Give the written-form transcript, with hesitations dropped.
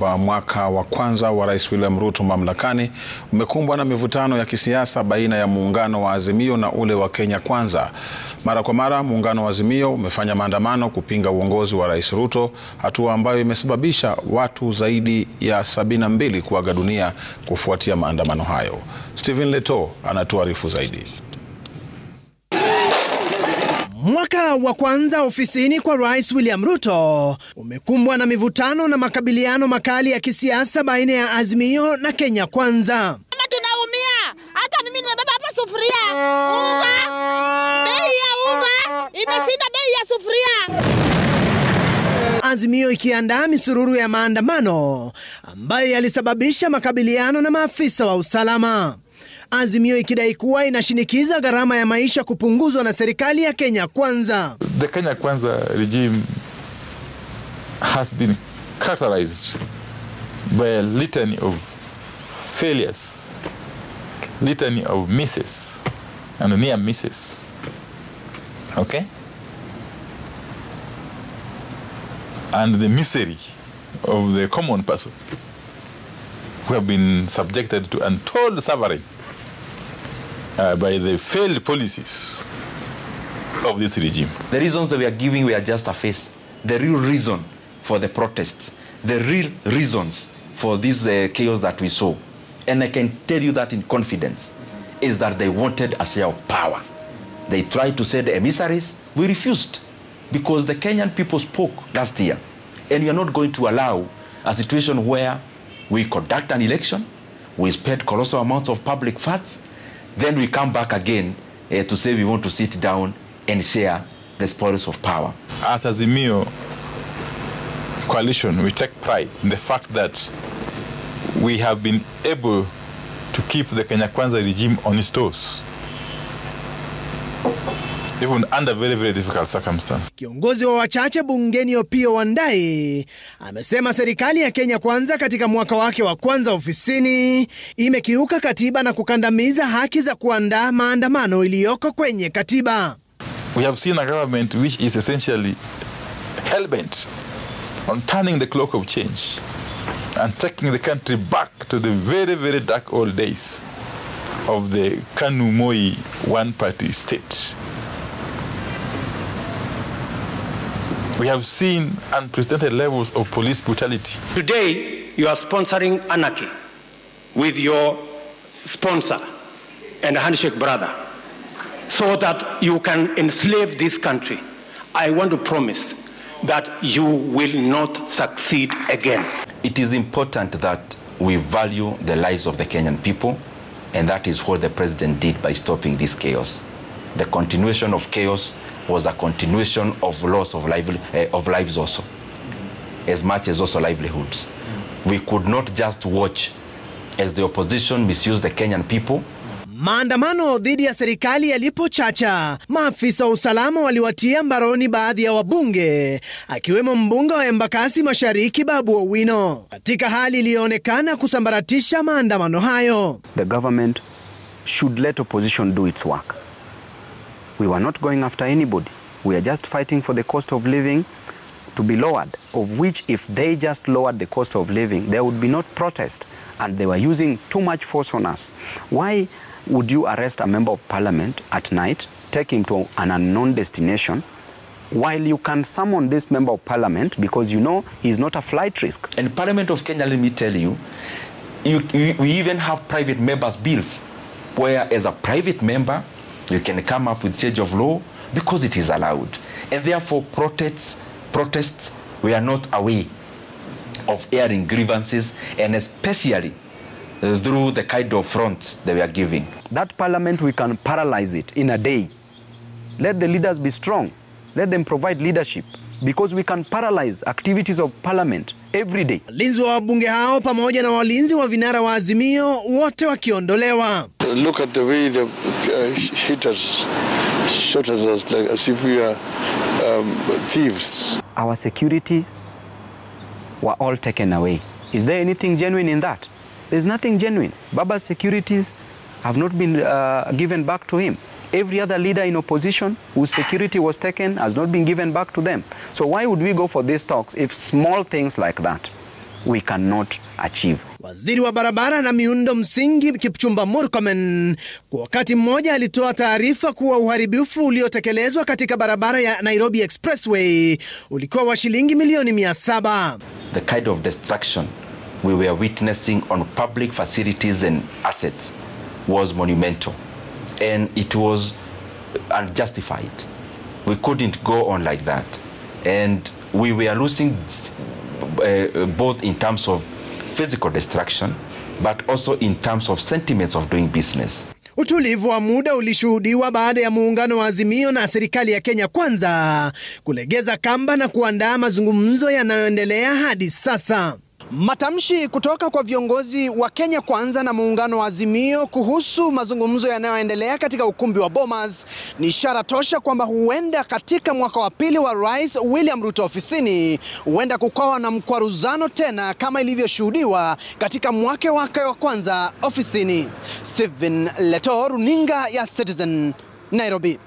Mwaka wa kwanza wa Rais William Ruto mamlakani umekumbwa na mivutano ya kisiasa baina ya muungano wa Azimio na ule wa Kenya Kwanza. Mara kwa mara muungano wa Azimio umefanya maandamano kupinga uongozi wa Rais Ruto, hatua ambayo imesababisha watu zaidi ya 72 kuaga dunia kufuatia maandamano hayo. Stephen Leto anatuarifu zaidi. Mwaka wa kwanza ofisini kwa Rais William Ruto umekumbwa na mivutano na makabiliano makali ya kisiasa baina ya Azimio na Kenya Kwanza. Kama tunaumia, hata mimi nimebeba hapa sufuria. Unga, bei ya unga imeshinda bei ya sufuria. Azimio ikiandaa misururu ya maandamano ambayo yalisababisha makabiliano na maafisa wa usalama. Azimio ikidai kuwa inashinikiza gharama ya maisha kupunguzwa na serikali ya Kenya Kwanza. The Kenya Kwanza regime has been characterized by a litany of failures, litany of misses and near misses. Okay? And the misery of the common person who have been subjected to untold suffering by the failed policies of this regime. The reasons that we are giving, we are just a face. The real reason for the protests, the real reasons for this chaos that we saw, and I can tell you that in confidence, is that they wanted a share of power. They tried to send emissaries. We refused because the Kenyan people spoke last year, and we are not going to allow a situation where we conduct an election, we spend colossal amounts of public funds, then we come back again to say we want to sit down and share the spoils of power. As Azimio coalition, we take pride in the fact that we have been able to keep the Kenya Kwanza regime on its toes, even under very, very difficult circumstances. Kiongozi wa wachache bungeni Opiyo Wandayi amesema serikali ya Kenya Kwanza katika mwaka wake wa kwanza ofisini imekiuka katiba na kukandamiza haki za kuandaa maandamano iliyoko kwenye katiba. We have seen a government which is essentially hell-bent on turning the clock of change and taking the country back to the very, very dark old days of the Kanu Moi one-party state. We have seen unprecedented levels of police brutality. Today, you are sponsoring anarchy with your sponsor and handshake brother so that you can enslave this country. I want to promise that you will not succeed again. It is important that we value the lives of the Kenyan people, and that is what the president did by stopping this chaos. The continuation of chaos was a continuation of loss of lives also, as much as also livelihoods. We could not just watch as the opposition misused the Kenyan people. Maandamano dhidi ya serikali yalipochacha, maafisa wa usalama waliwatia mbaroni baadhi ya wabunge, akiwemo mbunge wa Embakasi Mashariki Babu Owino, katika hali iliyoonekana kusambaratisha maandamano hayo. The government should let opposition do its work. We were not going after anybody. We are just fighting for the cost of living to be lowered, of which if they just lowered the cost of living, there would be not protest, and they were using too much force on us. Why would you arrest a member of parliament at night, take him to an unknown destination, while you can summon this member of parliament because you know he's not a flight risk? And Parliament of Kenya, let me tell you, we even have private members' bills, where as a private member, you can come up with change of law because it is allowed. And therefore protests were not a way of airing grievances, and especially through the kind of fronts they were giving. That parliament, we can paralyze it in a day. Let the leaders be strong. Let them provide leadership, because we can paralyze activities of parliament every day. Walinzi wa wabunge hao pamoja na walinzi wa vinara wa Azimio wote wakiondolewa. Look at the way the hitters shot at us like as if we are thieves. Our securities were all taken away. Is there anything genuine in that? There's nothing genuine. Baba's securities have not been given back to him. Every other leader in opposition whose security was taken has not been given back to them. So why would we go for these talks if small things like that we cannot achieve. Waziri wa barabara na miundo msingi Kipchumba Murkomen kwa wakati mmoja alitoa taarifa kuwa uharibifu uliotekelezwa katika barabara ya Nairobi Expressway ulikuwa wa shilingi milioni 700. The kind of destruction we were witnessing on public facilities and assets was monumental, and it was unjustified. We couldn't go on like that, and we were losing both in terms of physical destruction but also in terms of sentiments of doing business. Utulivu wa muda ulishuhudiwa baada ya muungano wa Azimio na serikali ya Kenya Kwanza kulegeza kamba na kuandaa mazungumzo yanayoendelea hadi sasa. Matamshi kutoka kwa viongozi wa Kenya Kwanza na muungano wa Azimio kuhusu mazungumzo yanayoendelea katika ukumbi wa Bomas ni ishara tosha kwamba huenda katika mwaka wa pili wa Rais William Ruto ofisini huenda kukawa na mkwaruzano tena kama ilivyoshuhudiwa katika mwaka wake wa kwanza ofisini. Stephen Leto, runinga ya Citizen, Nairobi.